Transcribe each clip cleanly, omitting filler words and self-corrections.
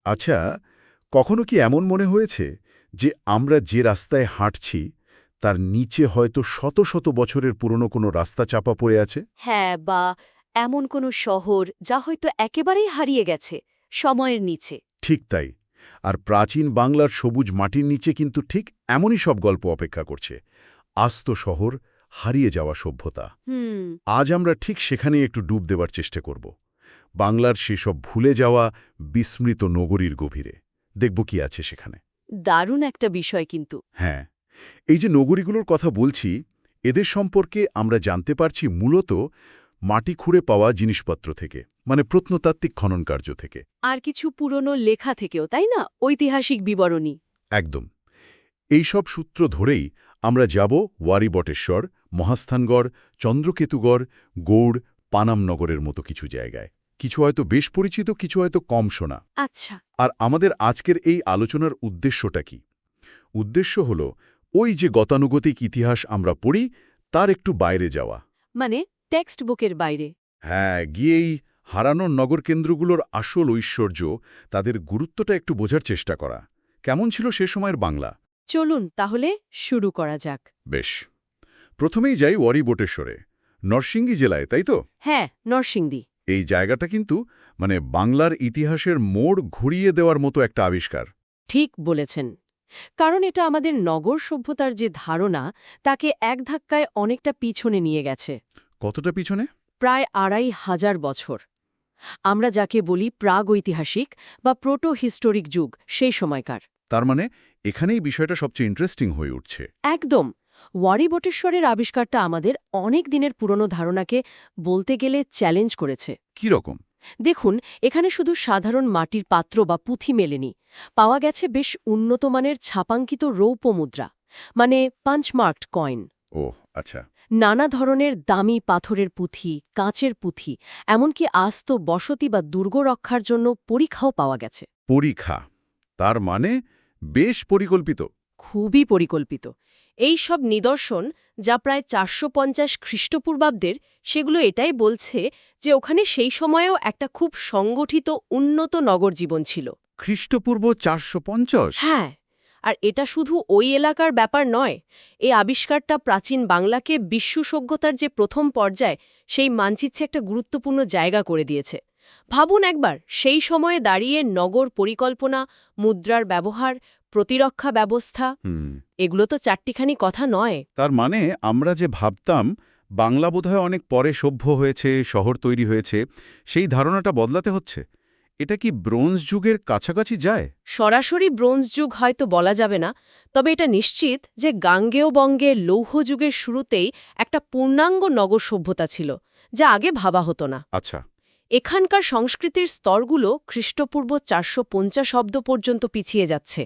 আচ্ছা, কখনো কি এমন মনে হয়েছে যে আমরা যে রাস্তায় হাঁটছি তার নিচে হয়তো শত শত বছরের পুরনো কোনো রাস্তা চাপা পড়ে আছে? হ্যাঁ, বা এমন কোনো শহর যা হয়তো একেবারেই হারিয়ে গেছে সময়ের নিচে। ঠিক তাই। আর প্রাচীন বাংলার সবুজ মাটির নিচে কিন্তু ঠিক এমনই সব গল্প অপেক্ষা করছে। আস্ত শহর, হারিয়ে যাওয়া সভ্যতা। হুম। আজ আমরা ঠিক সেখানেই একটু ডুব দেবার চেষ্টা করব। বাংলার সেসব ভুলে যাওয়া বিস্মৃত নগরীর গভীরে। দেখব কি আছে সেখানে। দারুণ একটা বিষয় কিন্তু। হ্যাঁ, এই যে নগরীগুলোর কথা বলছি, এদের সম্পর্কে আমরা জানতে পারছি মূলত মাটি খুঁড়ে পাওয়া জিনিসপত্র থেকে, মানে প্রত্নতাত্ত্বিক খননকার্য থেকে। আর কিছু পুরনো লেখা থেকেও, তাই না? ঐতিহাসিক বিবরণী। একদম। এই সব সূত্র ধরেই আমরা যাব ওয়ারি বটেশ্বর, মহাস্থানগড়, চন্দ্রকেতুগড়, গৌড়, পানামনগরের মতো কিছু জায়গায়। কিছু হয়তো বেশ পরিচিত, কিছু হয়তো কম শোনা। আচ্ছা। আর আমাদের আজকের এই আলোচনার উদ্দেশ্যটা কি? উদ্দেশ্য হল ওই যে গতানুগতিক ইতিহাস আমরা পড়ি তার একটু বাইরে যাওয়া। মানে টেক্সট বুকের বাইরে। হ্যাঁ, গিয়েই হারানো নগরকেন্দ্রগুলোর আসল ঐশ্বর্য, তাদের গুরুত্বটা একটু বোঝার চেষ্টা করা। কেমন ছিল সে সময়ের বাংলা? চলুন তাহলে শুরু করা যাক। বেশ, প্রথমেই যাই ওয়ারি বটেশ্বরে, নরসিংদী জেলায়, তাই তো? হ্যাঁ, নরসিংদী। এই জায়গাটা কিন্তু মানে বাংলার ইতিহাসের মোড় ঘুরিয়ে দেওয়ার মতো একটা আবিষ্কার। ঠিক বলেছেন। কারণ এটা আমাদের নগর সভ্যতার যে ধারণা তাকে এক ধাক্কায় অনেকটা পিছনে নিয়ে গেছে। কতটা পিছনে? প্রায় ২,৫০০ বছর। আমরা যাকে বলি প্রাগৈতিহাসিক বা প্রোটো হিস্টোরিক যুগ, সেই সময়কার। তার মানে এখানেই বিষয়টা সবচেয়ে ইন্টারেস্টিং হয়ে উঠছে। একদম। ওয়ারি বটেশ্বরের আবিষ্কারটা আমাদের অনেক দিনের পুরনো ধারণাকে বলতে গেলে চ্যালেঞ্জ করেছে। কি রকম? দেখুন, এখানে শুধু সাধারণ মাটির পাত্র বা পুঁথি মেলেনি, পাওয়া গেছে বেশ উন্নতমানের ছাপাঙ্কিত রৌপ্য মুদ্রা, মানে পাঞ্চমার্কড কয়েন। ও আচ্ছা। নানা ধরনের দামি পাথরের পুঁথি, কাঁচের পুঁথি, এমনকি আস্ত বসতি বা দুর্গ রক্ষার জন্য পরীক্ষাও পাওয়া গেছে। পরীক্ষা, তার মানে বেশ পরিকল্পিত। খুবই পরিকল্পিত। এই সব নিদর্শন, যা প্রায় ৪৫০ খ্রিস্টপূর্বাব্দের, সেগুলো এটাই বলছে যে ওখানে সেই সময়েও একটা খুব সংগঠিত উন্নত নগর জীবন ছিল। খ্রিস্টপূর্ব ৪৫০? হ্যাঁ, আর এটা শুধু ওই এলাকার ব্যাপার নয়। এই আবিষ্কারটা প্রাচীন বাংলাকে বিশ্ব সভ্যতার যে প্রথম পর্যায়, সেই মানচিত্রে একটা গুরুত্বপূর্ণ জায়গা করে দিয়েছে। ভাবুন একবার, সেই সময়ে দাঁড়িয়ে নগর পরিকল্পনা, মুদ্রার ব্যবহার, প্রতিরক্ষা ব্যবস্থা, এগুলো তো চারটিখানি কথা নয়। তার মানে আমরা যে ভাবতাম বাংলা বোধহয় অনেক পরে সভ্য হয়েছে, শহর তৈরি হয়েছে, সেই ধারণাটা বদলাতে হচ্ছে। এটা কি ব্রোঞ্জ যুগের কাছাকাছি যায়? সরাসরি ব্রোঞ্জ যুগ হয়তো বলা যাবে না, তবে এটা নিশ্চিত যে গাঙ্গেয় বঙ্গের লৌহ যুগের শুরুতেই একটা পূর্ণাঙ্গ নগর সভ্যতা ছিল, যা আগে ভাবা হতো না। আচ্ছা। এখানকার সংস্কৃতির স্তরগুলো খ্রিস্টপূর্ব ৪৫০ অব্দ পর্যন্ত পিছিয়ে যাচ্ছে।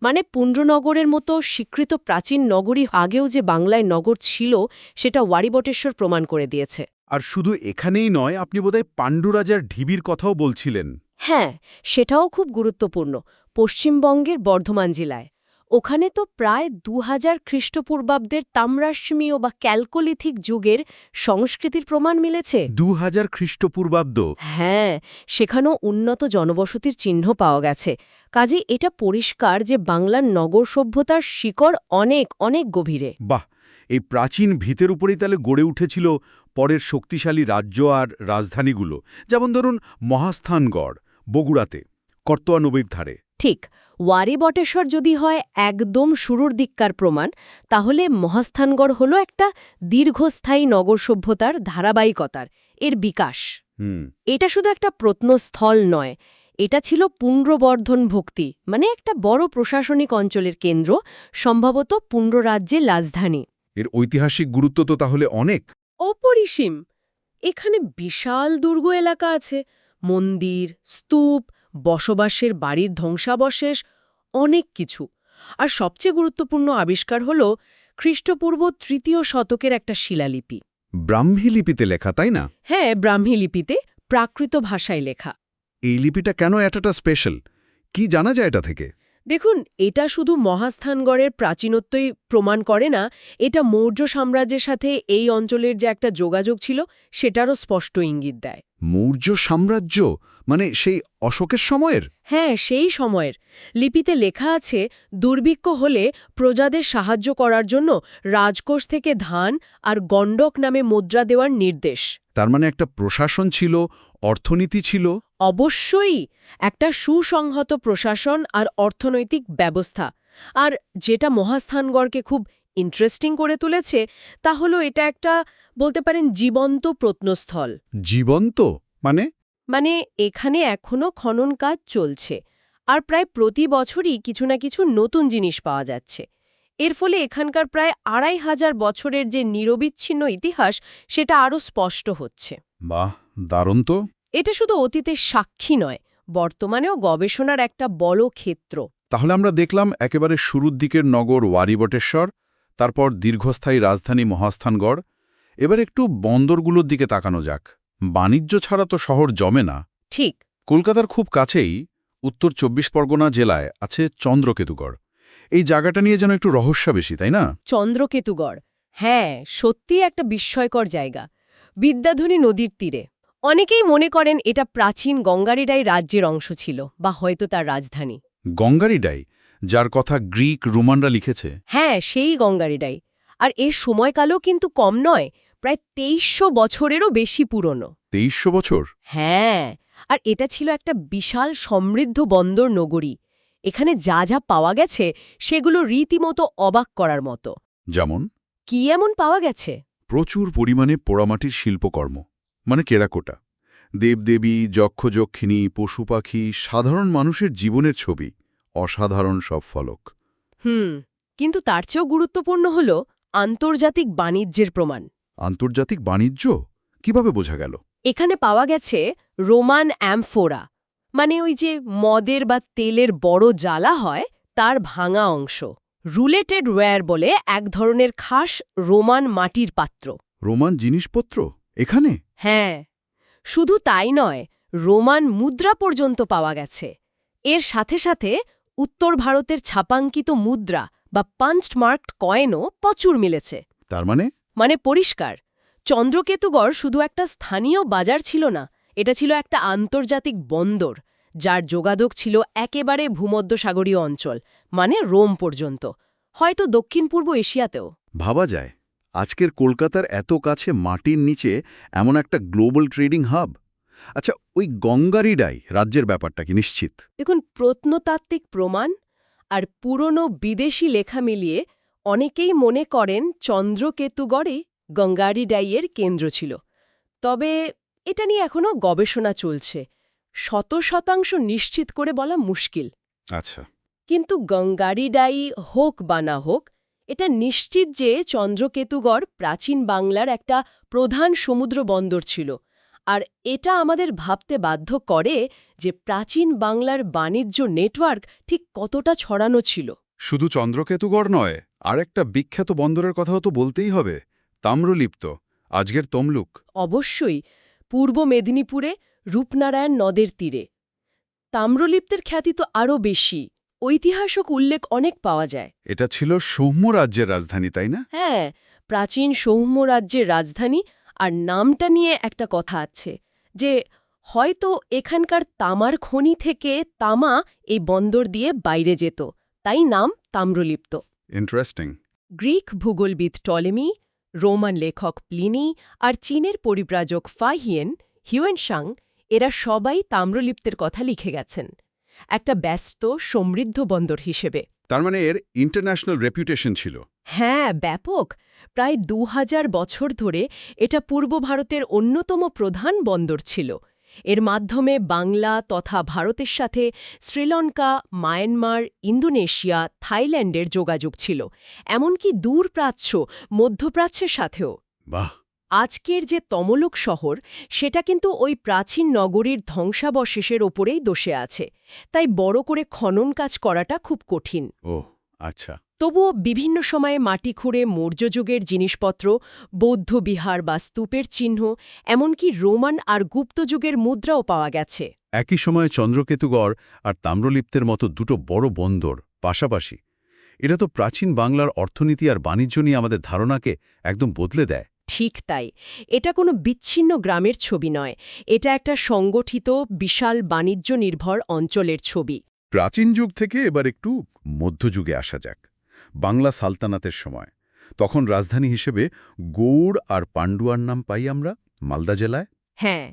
মানে পুণ্ড্রনগরের মতো স্বীকৃত প্রাচীন নগরী আগেও যে বাংলায় নগর ছিল, সেটা ওয়ারি বটেশ্বর প্রমাণ করে দিয়েছে। আর শুধু এখানেই নয়, আপনি বোধহয় পাণ্ডুরাজার ঢিবির কথাও বলছিলেন। হ্যাঁ, সেটাও খুব গুরুত্বপূর্ণ। পশ্চিমবঙ্গের বর্ধমান জেলায়। ওখানে তো প্রায় ২০০০ খ্রিস্টপূর্বাব্দের তাম্রাশ্মীয় বা ক্যালকোলিথিক যুগের সংস্কৃতির প্রমাণ মিলেছে। ২০০০ খ্রিস্টপূর্বাব্দ? হ্যাঁ, সেখানেও উন্নত জনবসতির চিহ্ন পাওয়া গেছে। কাজেই এটা পরিষ্কার যে বাংলার নগর সভ্যতার শিকড় অনেক অনেক গভীরে। বাহ, এই প্রাচীন ভিতের উপরেই তাহলে গড়ে উঠেছিল পরের শক্তিশালী রাজ্য আর রাজধানীগুলো, যেমন ধরুন মহাস্থানগড় বগুড়াতে, করতোয়া নদীর ধারে। ঠিক। ওয়ারি বটেশ্বর যদি হয় একদম শুরুর দিককার প্রমাণ, তাহলে মহাস্থানগড় হল একটা দীর্ঘস্থায়ী নগর সভ্যতার ধারাবাহিকতার, এর বিকাশ। এটা শুধু একটা প্রত্নস্থল নয়, এটা ছিল পুণ্ড্রবর্ধন ভক্তি, মানে একটা বড় প্রশাসনিক অঞ্চলের কেন্দ্র, সম্ভবত পুণ্ড্র রাজ্যের রাজধানী। এর ঐতিহাসিক গুরুত্ব তো তাহলে অনেক। অপরিসীম। এখানে বিশাল দুর্গ এলাকা আছে, মন্দির, স্তূপ, বসবাসের বাড়ির ধ্বংসাবশেষ, অনেক কিছু। আর সবচেয়ে গুরুত্বপূর্ণ আবিষ্কার হল খ্রিস্টপূর্ব ৩য় শতকের একটা শিলালিপি। ব্রাহ্মী লিপিতে লেখা, তাই না? হ্যাঁ, ব্রাহ্মী লিপিতে, প্রাকৃত ভাষায় লেখা। এই লিপিটা কেন এতটা স্পেশাল? কি জানা যায় এটা থেকে? দেখুন, এটা শুধু মহাস্থানগড়ের প্রাচীনত্বই প্রমাণ করে না, এটা মৌর্য সাম্রাজ্যের সাথে এই অঞ্চলের যে একটা যোগাযোগ ছিল সেটারও স্পষ্ট ইঙ্গিত দেয়। মৌর্য সাম্রাজ্য মানে সেই অশোকের সময়ের? হ্যাঁ, সেই সময়ের। লিপিতে লেখা আছে, দুর্ভিক্ষ হলে প্রজাদের সাহায্য করার জন্য রাজকোষ থেকে ধান আর গণ্ডক নামে মুদ্রা দেওয়ার নির্দেশ। তার মানে একটা প্রশাসন ছিল, অর্থনীতি ছিল। অবশ্যই একটা সুসংহত প্রশাসন আর অর্থনৈতিক ব্যবস্থা। আর যেটা মহাস্থানগড়কে খুব ইন্টারেস্টিং করে তুলেছে তা হলো এটা একটা, বলতে পারেন, জীবন্ত প্রত্নস্থল। জীবন্ত মানে? মানে এখানে এখনো খনন কাজ চলছে, আর প্রায় প্রতি বছরই কিছু না কিছু নতুন জিনিস পাওয়া যাচ্ছে। এর ফলে এখানকার প্রায় ২৫০০ বছরের যে নিরবিচ্ছিন্ন ইতিহাস সেটা আরও স্পষ্ট হচ্ছে। বাহ, দারুণ তো। এটা শুধু অতীতের সাক্ষী নয়, বর্তমানেও গবেষণার একটা বড় ক্ষেত্র। তাহলে আমরা দেখলাম একেবারে শুরুর দিকের নগর ওয়ারী-বটেশ্বর, তারপর দীর্ঘস্থায়ী রাজধানী মহাস্থানগড়। এবার একটু বন্দরগুলোর দিকে তাকানো যাক। বাণিজ্য ছাড়া তো শহর জমে না। ঠিক। কলকাতার খুব কাছেই উত্তর ২৪ পরগনা জেলায় আছে চন্দ্রকেতুগড়। এই জায়গাটা নিয়ে যেন একটু রহস্য বেশি, তাই না? চন্দ্রকেতুগড়, হ্যাঁ, সত্যিই একটা বিস্ময়কর জায়গা। বিদ্যাধরী নদীর তীরে। অনেকেই মনে করেন এটা প্রাচীন গঙ্গারিডাই রাজ্যের অংশ ছিল, বা হয়তো তার রাজধানী। গঙ্গারিডাই, যার কথা গ্রিক রোমানরা লিখেছে। হ্যাঁ, সেই গঙ্গারিডাই। আর এর সময়কালও কিন্তু কম নয়, প্রায় ২৩০০ বছরেরও বেশি পুরনো। ২৩০০ বছর? হ্যাঁ, আর এটা ছিল একটা বিশাল সমৃদ্ধ বন্দর নগরী। এখানে যা যা পাওয়া গেছে সেগুলো রীতিমতো অবাক করার মতো। যেমন? কি এমন পাওয়া গেছে? প্রচুর পরিমাণে পোড়ামাটির শিল্পকর্ম, মানে টেরাকোটা, দেবদেবী, যক্ষযক্ষিণী, পশু পাখি, সাধারণ মানুষের জীবনের ছবি। অসাধারণ সব ফলক। কিন্তু তার চেয়েও গুরুত্বপূর্ণ হল আন্তর্জাতিক বাণিজ্যের প্রমাণ। আন্তর্জাতিক বাণিজ্য কিভাবে বোঝা গেল? এখানে পাওয়া গেছে রোমান অ্যামফোরা, মানে ওই যে মদের বা তেলের বড় জ্বালা হয় তার ভাঙা অংশ। রুলেটেড ওয়্যার বলে এক ধরনের খাস রোমান মাটির পাত্র। রোমান জিনিসপত্র এখানে? হ্যাঁ, শুধু তাই নয়, রোমান মুদ্রা পর্যন্ত পাওয়া গেছে। এর সাথে সাথে উত্তর ভারতের ছাপাঙ্কিত মুদ্রা বা পাঞ্চড মার্কড কয়েনও প্রচুর মিলেছে। তার মানে পরিষ্কার, চন্দ্রকেতুগড় শুধু একটা স্থানীয় বাজার ছিল না, এটা ছিল একটা আন্তর্জাতিক বন্দর, যার যোগাযোগ ছিল একেবারে ভূমধ্যসাগরীয় অঞ্চল, মানে রোম পর্যন্ত, হয়তো দক্ষিণ পূর্ব এশিয়াতেও। ভাবা যায়, আজকের কলকাতার এত কাছে মাটির নিচে এমন একটা গ্লোবাল ট্রেডিং হাব। আচ্ছা, ওই গঙ্গারিডাই রাজ্যের ব্যাপারটা কি নিশ্চিত? দেখুন, প্রত্নতাত্ত্বিক প্রমাণ আর পুরনো বিদেশি লেখা মিলিয়ে অনেকেই মনে করেন চন্দ্রকেতুগড়ে গঙ্গারিডাইয়ের কেন্দ্র ছিল। তবে এটা নিয়ে এখনও গবেষণা চলছে, ১০০% নিশ্চিত করে বলা মুশকিল। আচ্ছা। কিন্তু গঙ্গারিডাই হোক বা না হোক, এটা নিশ্চিত যে চন্দ্রকেতুগড় প্রাচীন বাংলার একটা প্রধান সমুদ্র বন্দর ছিল। আর এটা আমাদের ভাবতে বাধ্য করে যে প্রাচীন বাংলার বাণিজ্য নেটওয়ার্ক ঠিক কতটা ছড়ানো ছিল। শুধু চন্দ্রকেতুগড় নয়, আর একটা বিখ্যাত বন্দরের কথাও তো বলতেই হবে, তাম্রলিপ্ত, আজকের তমলুক। অবশ্যই, পূর্ব মেদিনীপুরে রূপনারায়ণ নদের তীরে। তাম্রলিপ্তের খ্যাতি তো আরও বেশি, ঐতিহাসিক উল্লেখ অনেক পাওয়া যায়। এটা ছিল সৌম্য রাজ্যের রাজধানী, তাই না? হ্যাঁ, প্রাচীন সৌম্য রাজ্যের রাজধানী। আর নামটা নিয়ে একটা কথা আছে যে হয়তো এখানকার তামার খনি থেকে তামা এই বন্দর দিয়ে বাইরে যেত, তাই নাম তাম্রলিপ্ত। ইন্টারেস্টিং। গ্রিক ভূগোলবিদ টলেমি, রোমান লেখক প্লিনি আর চীনের পরিব্রাজক হিউয়েনসাং, এরা সবাই তাম্রলিপ্তের কথা লিখে গেছেন একটা ব্যস্ত সমৃদ্ধ বন্দর হিসেবে। তার মানে এর ইন্টারন্যাশনাল রেপুটেশন ছিল। হ্যাঁ, ব্যাপক। প্রায় ২০০০ বছর ধরে এটা পূর্ব ভারতের অন্যতম প্রধান বন্দর ছিল। এর মাধ্যমে বাংলা তথা ভারতের সাথে শ্রীলঙ্কা, মায়ানমার, ইন্দোনেশিয়া, থাইল্যান্ডের যোগাযোগ ছিল, এমনকি দূরপ্রাচ্য, মধ্যপ্রাচ্যের সাথেও। বাহ! আজকের যে তমলুক শহর, সেটা কিন্তু ওই প্রাচীন নগরীর ধ্বংসাবশেষের ওপরেই দোষে আছে, তাই বড় করে খনন কাজ করাটা খুব কঠিন। ওহ, আচ্ছা। তবুও বিভিন্ন সময়ে মাটি খুঁড়ে মৌর্য যুগের জিনিসপত্র, বৌদ্ধ বিহার বা স্তূপের চিহ্ন, এমনকি রোমান আর গুপ্ত যুগের মুদ্রাও পাওয়া গেছে। একই সময়ে চন্দ্রকেতুগড় আর তাম্রলিপ্তের মতো দুটো বড় বন্দর পাশাপাশি। এটা তো প্রাচীন বাংলার অর্থনীতি আর বাণিজ্য নিয়ে আমাদের ধারণাকে একদম বদলে দেয়। ঠিক তাই। এটা কোনো বিচ্ছিন্ন গ্রামের ছবি নয়, এটা একটা সংগঠিত বিশাল বাণিজ্য নির্ভর অঞ্চলের ছবি। প্রাচীন যুগ থেকে এবার একটু মধ্যযুগে আসা যাক। বাংলা সালতানাতের সময় তখন রাজধানী হিসেবে গৌড় আর পান্ডুয়ার নাম পাই আমরা মালদা জেলায়। হ্যাঁ,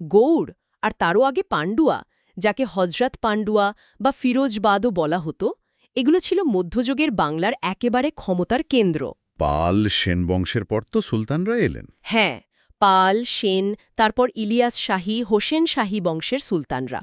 গৌড় আর তারও আগে পান্ডুয়া, যাকে হজরত পান্ডুয়া বা ফিরোজবাদও বলা হতো, এগুলো ছিল মধ্যযুগের বাংলার একেবারে ক্ষমতার কেন্দ্র। পাল সেন বংশের পর তো সুলতানরা এলেন। হ্যাঁ, পাল, সেন, তারপর ইলিয়াস শাহী, হোসেন শাহী বংশের সুলতানরা।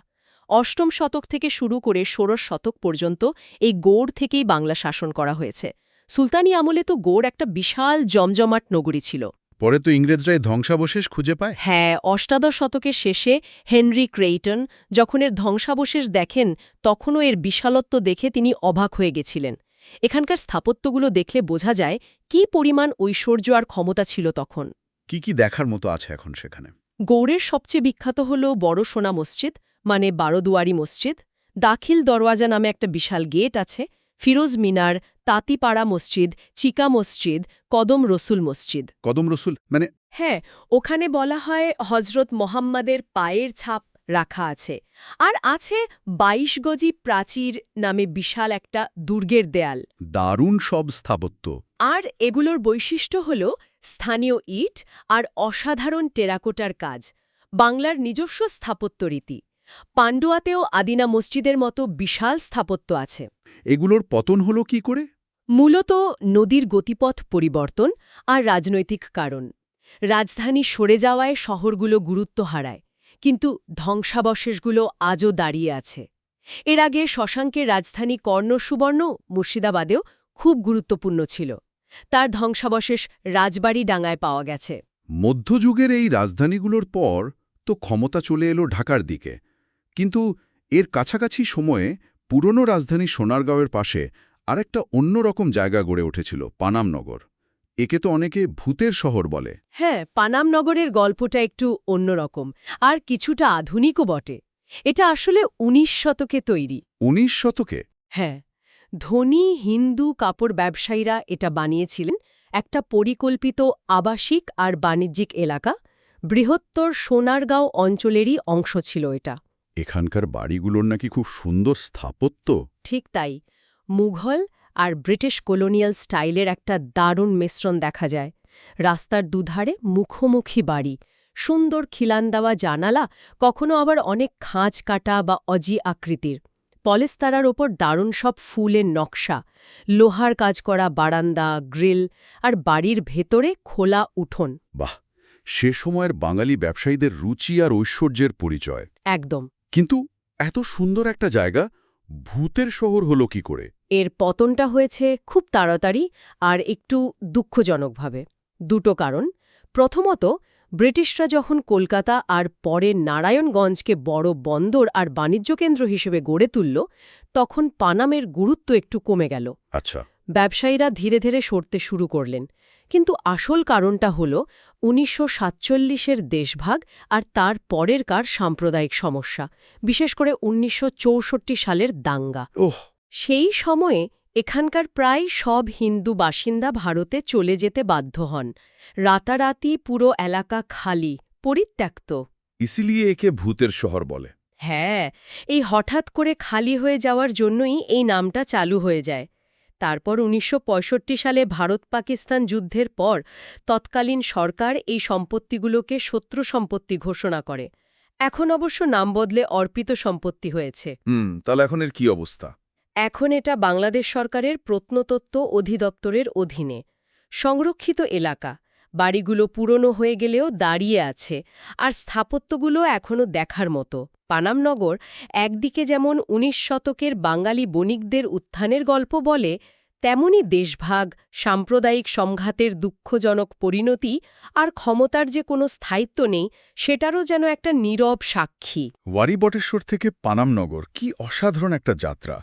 অষ্টম শতক থেকে শুরু করে ষোড়শ শতক পর্যন্ত এই গৌড় থেকেই বাংলা শাসন করা হয়েছে। সুলতানি আমলে তো গৌড় একটা বিশাল জমজমাট নগরী ছিল। পরে তো ইংরেজরাই ধ্বংসাবশেষ খুঁজে পায়। হ্যাঁ, অষ্টাদশ শতকের শেষে হেনরি ক্রেইটন যখন এর ধ্বংসাবশেষ দেখেন, তখনও এর বিশালত্ব দেখে তিনি অবাক হয়ে গেছিলেন। এখানকার স্থাপত্যগুলো দেখলে বোঝা যায় কী পরিমাণ ঐশ্বর্য আর ক্ষমতা ছিল তখন। কি কি দেখার মতো আছে এখন সেখানে? গৌড়ের সবচেয়ে বিখ্যাত হল বড় সোনা মসজিদ, মানে বারোদুয়ারি মসজিদ। দাখিল দরওয়াজা নামে একটা বিশাল গেট আছে। ফিরোজ মিনার, তাঁতিপাড়া মসজিদ, চিকা মসজিদ, কদম রসুল মসজিদ। কদম রসুল মানে? হ্যাঁ, ওখানে বলা হয় হজরত মোহাম্মদের পায়ের ছাপ রাখা আছে। আর আছে ২২ গজি প্রাচীর নামে বিশাল একটা দুর্গের দেয়াল। দারুণ সব স্থাপত্য। আর এগুলোর বৈশিষ্ট্য হল স্থানীয় ইট আর অসাধারণ টেরাকোটার কাজ, বাংলার নিজস্ব স্থাপত্য রীতি। পান্ডুয়াতেও আদিনা মসজিদের মতো বিশাল স্থাপত্য আছে। এগুলোর পতন হলো কি করে? মূলত নদীর গতিপথ পরিবর্তন আর রাজনৈতিক কারণ। রাজধানী সরে যাওয়ায় শহরগুলো গুরুত্ব হারায়, কিন্তু ধ্বংসাবশেষগুলো আজও দাঁড়িয়ে আছে। এর আগে শশাঙ্কের রাজধানী কর্ণ-সুবর্ণ মুর্শিদাবাদেও খুব গুরুত্বপূর্ণ ছিল। তার ধ্বংসাবশেষ রাজবাড়ি ডাঙায় পাওয়া গেছে। মধ্যযুগের এই রাজধানীগুলোর পর তো ক্ষমতা চলে এলো ঢাকার দিকে, কিন্তু এর কাছাকাছি সময়ে পুরনো রাজধানী সোনারগাঁওয়ের পাশে আরেকটা অন্যরকম জায়গা গড়ে উঠেছিল, পানামনগর। একে তো অনেকে ভূতের শহর বলে। হ্যাঁ, পানামনগরের গল্পটা একটু অন্যরকম আর কিছুটা আধুনিকও বটে। এটা আসলে ১৯ শতকে তৈরি। ১৯ শতকে? হ্যাঁ, ধনী হিন্দু কাপড় ব্যবসায়ীরা এটা বানিয়েছিলেন একটা পরিকল্পিত আবাসিক আর বাণিজ্যিক এলাকা। বৃহত্তর সোনারগাঁও অঞ্চলেরই অংশ ছিল এটা। এখানকার বাড়িগুলোর নাকি খুব সুন্দর স্থাপত্য। ঠিক তাই, মুঘল আর ব্রিটিশ কলোনিয়াল স্টাইলের একটা দারুণ মিশ্রণ দেখা যায়। রাস্তার দুধারে মুখোমুখি বাড়ি, সুন্দর খিলান দেওয়া জানালা, কখনো আবার অনেক খাঁজ কাটা বা অজি আকৃতির। পলেস্তারার ওপর দারুণ সব ফুলের নকশা, লোহার কাজ করা বারান্দা, গ্রিল, আর বাড়ির ভেতরে খোলা উঠোন। বাহ, সে সময়ের বাঙালি ব্যবসায়ীদের রুচি আর ঐশ্বর্যের পরিচয়। একদম। কিন্তু এত সুন্দর একটা জায়গা ভূতের শহর হলো কি করে? এর পতনটা হয়েছে খুব তাড়াতাড়ি আর একটু দুঃখজনকভাবে। দুটো কারণ। প্রথমত, ব্রিটিশরা যখন কলকাতা আর পরে নারায়ণগঞ্জকে বড় বন্দর আর বাণিজ্য কেন্দ্র হিসেবে গড়ে তুলল, তখন পানামের গুরুত্ব একটু কমে গেল। আচ্ছা। ব্যবসায়ীরা ধীরে ধীরে সরতে শুরু করলেন। কিন্তু আসল কারণটা হল ১৯৪৭-এর দেশভাগ আর তার পরেরকার সাম্প্রদায়িক সমস্যা, বিশেষ করে ১৯৬৪ সালের দাঙ্গা। ওহ! সেই সময়ে এখানকার প্রায় সব হিন্দু বাসিন্দা ভারতে চলে যেতে বাধ্য হন। রাতারাতি পুরো এলাকা খালি, পরিত্যক্ত। ইসিলিয়ে একে ভূতের শহর বলে। হ্যাঁ, এই হঠাৎ করে খালি হয়ে যাওয়ার জন্যই এই নামটা চালু হয়ে যায়। তারপর ১৯৬৫ সালে ভারত-পাকিস্তান যুদ্ধের পর তৎকালীন সরকার এই সম্পত্তিগুলোকে শত্রু সম্পত্তি ঘোষণা করে। এখন অবশ্য নাম বদলে অর্পিত সম্পত্তি হয়েছে। তাহলে এখন এর কি অবস্থা? এখন এটা বাংলাদেশ সরকারের প্রত্নতত্ত্ব অধিদপ্তরের অধীনে সংরক্ষিত এলাকা। বাড়িগুলো পুরনো হয়ে গেলেও দাঁড়িয়ে আছে, আর স্থাপত্যগুলো এখনও দেখার মতো। পানামনগর একদিকে যেমন ১৯ শতকের বাঙালি বণিকদের উত্থানের গল্প বলে, তেমনি দেশভাগ, সাম্প্রদায়িক সংঘাতের দুঃখজনক পরিণতি আর ক্ষমতার যে কোনো স্থায়িত্ব নেই, সেটারও যেন একটা নীরব সাক্ষী। ওয়ারি বটেশ্বর থেকে পানামনগর কি অসাধারণ একটা যাত্রা!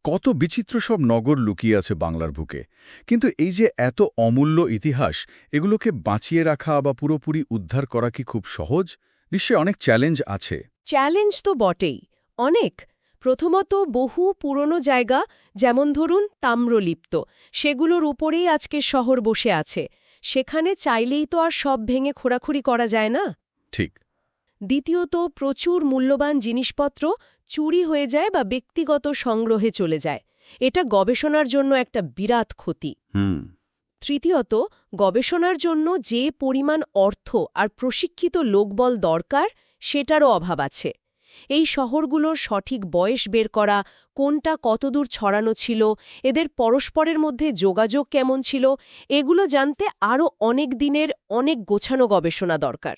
কত বিচিত্র সব নগর লুকিয়ে আছে বাংলার বুকে। কিন্তু এই যে এত অমূল্য ইতিহাস, এগুলোকে বাঁচিয়ে রাখা বা পুরোপুরি উদ্ধার করা কি খুব সহজ? নিশ্চয়ই অনেক চ্যালেঞ্জ আছে। চ্যালেঞ্জ তো বটেই, অনেক। প্রথমত বহু পুরনো জায়গা, যেমন ধরুন তাম্রলিপ্ত, সেগুলোর উপরেই আজকের শহর বসে আছে। সেখানে চাইলেই তো আর সব ভেঙে খোঁড়াখুড়ি করা যায় না। ঠিক। দ্বিতীয়ত প্রচুর মূল্যবান জিনিসপত্র চুরি হয়ে যায় বা ব্যক্তিগত সংগ্রহে চলে যায়। এটা গবেষণার জন্য একটা বিরাট ক্ষতি। তৃতীয়ত গবেষণার জন্য যে পরিমাণ অর্থ আর প্রশিক্ষিত লোকবল দরকার সেটারও অভাব আছে। এই শহরগুলোর সঠিক বয়স বের করা, কোনটা কতদূর ছড়ানো ছিল, এদের পরস্পরের মধ্যে যোগাযোগ কেমন ছিল, এগুলো জানতে আরও অনেক দিনের অনেক গোছানো গবেষণা দরকার।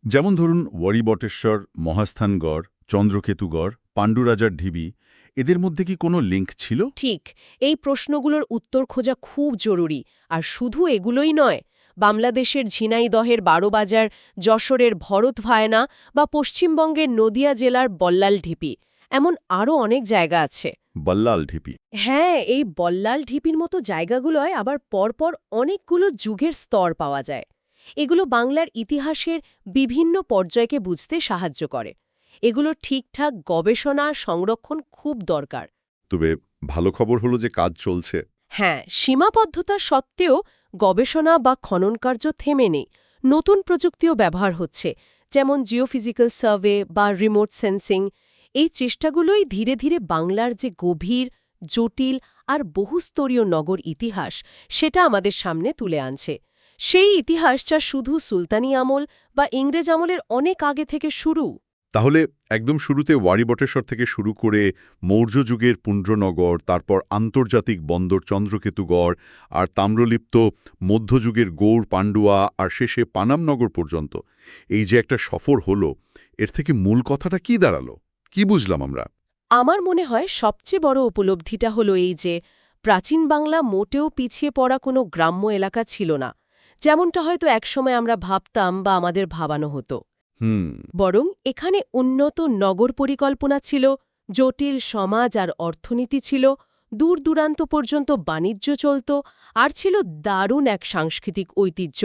যেমন ধরুন ওয়ারিবটেশ্বর, মহাস্থানগড়, চন্দ্রকেতুগড়, পাণ্ডুরাজার ঢিবি, এদের মধ্যে কি কোনো লিঙ্ক ছিল? ঠিক, এই প্রশ্নগুলোর উত্তর খোঁজা খুব জরুরি। আর শুধু এগুলোই নয়, বাংলাদেশের ঝিনাইদহের বারোবাজার, যশোরের ভরত ভায়না বা পশ্চিমবঙ্গের নদিয়া জেলার বল্লাল ঢিপি, এমন আরও অনেক জায়গা আছে। বল্লাল ঢিপি? হ্যাঁ, এই বল্লাল ঢিপির মতো জায়গাগুলোয় আবার পরপর অনেকগুলো যুগের স্তর পাওয়া যায়। এগুলো বাংলার ইতিহাসের বিভিন্ন পর্যায়কে বুঝতে সাহায্য করে। এগুলো ঠিকঠাক গবেষণা সংরক্ষণ খুব দরকার। তবে ভালো খবর হলো যে কাজ চলছে। হ্যাঁ, সীমাবদ্ধতা সত্ত্বেও গবেষণা বা খননকার্য থেমে নেই। নতুন প্রযুক্তিও ব্যবহার হচ্ছে, যেমন জিওফিজিক্যাল সার্ভে বা রিমোট সেন্সিং। এই চেষ্টাগুলোই ধীরে ধীরে বাংলার যে গভীর, জটিল আর বহুস্তরীয় নগর ইতিহাস, সেটা আমাদের সামনে তুলে আনছে। সেই ইতিহাস যা শুধু সুলতানি আমল বা ইংরেজ আমলের অনেক আগে থেকে শুরু। তাহলে একদম শুরুতে ওয়ারিবটেশ্বর থেকে শুরু করে মৌর্য যুগের পুণ্ড্রনগর, তারপর আন্তর্জাতিক বন্দর চন্দ্রকেতুগড়, আর তাম্রলিপ্ত মধ্যযুগের গৌড়, পান্ডুয়া, আর শেষে পানামনগর পর্যন্ত এই যে একটা সফর হলো, এর থেকে মূল কথাটা কি দাঁড়ালো? কি বুঝলাম আমরা? আমার মনে হয় সবচেয়ে বড় উপলব্ধিটা হলো এই যে প্রাচীন বাংলা মোটেও পিছিয়ে পড়া কোনো গ্রাম্য এলাকা ছিল না, যেমনটা হয়তো একসময় আমরা ভাবতাম বা আমাদের ভাবানো হতো। বরং এখানে উন্নত নগর পরিকল্পনা ছিল, জটিল সমাজ আর অর্থনীতি ছিল, দূর দূরান্ত পর্যন্ত বাণিজ্য চলত, আর ছিল দারুণ এক সাংস্কৃতিক ঐতিহ্য।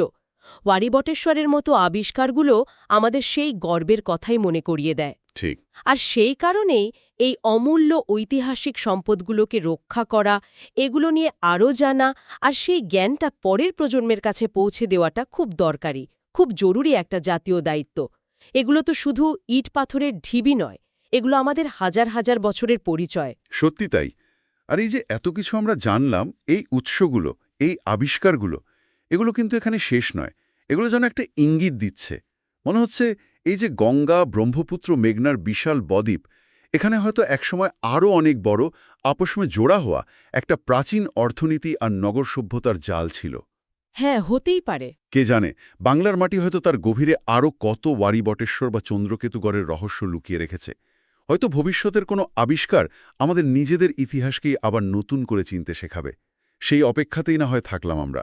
ওয়ারিবটেশ্বরের মতো আবিষ্কারগুলো আমাদের সেই গর্বের কথাই মনে করিয়ে দেয়। ঠিক। আর সেই কারণেই এই অমূল্য ঐতিহাসিক সম্পদগুলোকে রক্ষা করা, এগুলো নিয়ে আরও জানা আর সেই জ্ঞানটা পরের প্রজন্মের কাছে পৌঁছে দেওয়াটা খুব দরকারি, খুব জরুরি একটা জাতীয় দায়িত্ব। এগুলো তো শুধু ইট পাথরের ঢিবি নয়, এগুলো আমাদের হাজার হাজার বছরের পরিচয়। সত্যি তাই। আর এই যে এত কিছু আমরা জানলাম, এই উৎসগুলো, এই আবিষ্কারগুলো, এগুলো কিন্তু এখানে শেষ নয়। এগুলো যেন একটা ইঙ্গিত দিচ্ছে। মনে হচ্ছে এই যে গঙ্গা, ব্রহ্মপুত্র, মেঘনার বিশাল বদ্বীপ, এখানে হয়তো একসময় আরও অনেক বড়, আপসমে জোড়া হওয়া একটা প্রাচীন অর্থনীতি আর নগর সভ্যতার জাল ছিল। হ্যাঁ, হতেই পারে। কে জানে, বাংলার মাটি হয়তো তার গভীরে আরও কত ওয়ারিবটেশ্বর বা চন্দ্রকেতুগড়ের রহস্য লুকিয়ে রেখেছে। হয়তো ভবিষ্যতের কোনো আবিষ্কার আমাদের নিজেদের ইতিহাসকেই আবার নতুন করে চিনতে শেখাবে। সেই অপেক্ষাতেই না হয় থাকলাম আমরা।